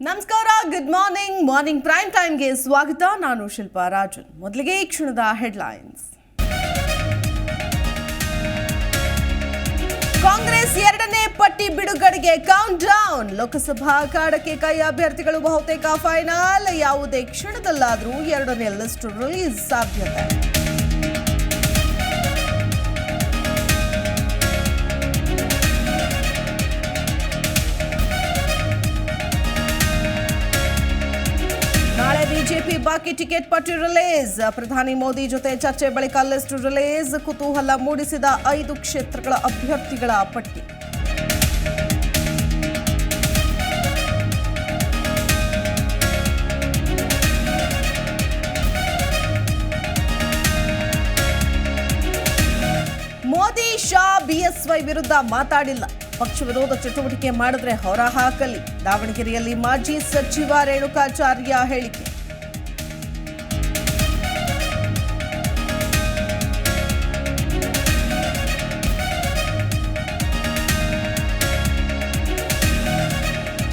ನಮಸ್ಕಾರ, good morning. Morning prime ಟೈಮ್ಗೆ ಸ್ವಾಗತ. ನಾನು ಶಿಲ್ಪಾ ರಾಜನ್. ಮೊದಲಿಗೆ ಈ ಕ್ಷಣದ ಹೆಡ್ಲೈನ್ಸ್. ಕಾಂಗ್ರೆಸ್ ಎರಡನೇ ಪಟ್ಟಿ ಬಿಡುಗಡೆಗೆ ಕೌಂಟ್ ಡೌನ್. ಲೋಕಸಭಾ ಅಖಾಡಕ್ಕೆ ಕೈ ಅಭ್ಯರ್ಥಿಗಳು ಬಹುತೇಕ ಫೈನಲ್. ಯಾವುದೇ ಕ್ಷಣದಲ್ಲಾದರೂ ಎರಡನೇ ಲಿಸ್ಟ್ ರಿಲೀಸ್ ಸಾಧ್ಯತೆ. ನಾಳೆ ಬಿಜೆಪಿ ಬಾಕಿ ಟಿಕೆಟ್ ಪಟ್ಟಿ ರಿಲೀಸ್. ಪ್ರಧಾನಿ ಮೋದಿ ಜೊತೆ ಚರ್ಚೆ ಬಳಿಕ ಲಿಸ್ಟ್ ರಿಲೀಸ್. ಕುತೂಹಲ ಮೂಡಿಸಿದ 5 ಕ್ಷೇತ್ರಗಳ ಅಭ್ಯರ್ಥಿಗಳ ಪಟ್ಟಿ. ಮೋದಿ ಶಾ ಬಿಎಸ್ವೈ ವಿರುದ್ಧ ಮಾತಾಡಿಲ್ಲ. ಪಕ್ಷ ವಿರೋಧ ಚಟುವಟಿಕೆ ಮಾಡಿದ್ರೆ ಹೊರ ಹಾಕಲಿ. ದಾವಣಗೆರೆಯಲ್ಲಿ ಮಾಜಿ ಸಚಿವ ರೇಣುಕಾಚಾರ್ಯ ಹೇಳಿಕೆ.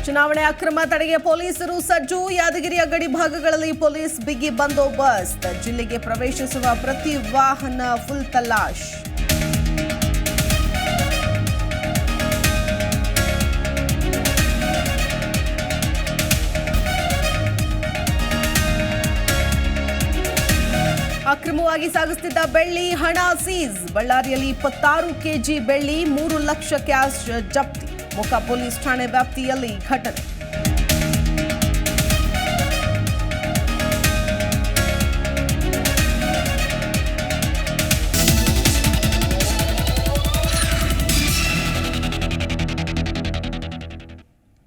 ಚುನಾವಣೆ ಅಕ್ರಮ ತಡೆಗೆ ಪೊಲೀಸರು ಸಜ್ಜು. ಯಾದಗಿರಿಯ ಗಡಿ ಭಾಗಗಳಲ್ಲಿ ಪೊಲೀಸ್ ಬಿಗಿ ಬಂದೋಬಸ್ತ್. ಜಿಲ್ಲೆಗೆ ಪ್ರವೇಶಿಸುವ ಪ್ರತಿ ವಾಹನ ಫುಲ್ ತಲಾಶ್. ಅಕ್ರಮವಾಗಿ ಸಾಗಿಸುತ್ತಿದ್ದ ಬೆಳ್ಳಿ, ಹಣ ಸೀಸ್. ಬಳ್ಳಾರಿಯಲ್ಲಿ 26 ಕೆಜಿ ಬೆಳ್ಳಿ, 3 ಲಕ್ಷ ಕ್ಯಾಶ್ ಜಪ್ತಿ. ಮೊಕ ಪೊಲೀಸ್ ಠಾಣೆ ವ್ಯಾಪ್ತಿಯಲ್ಲಿ ಘಟನೆ.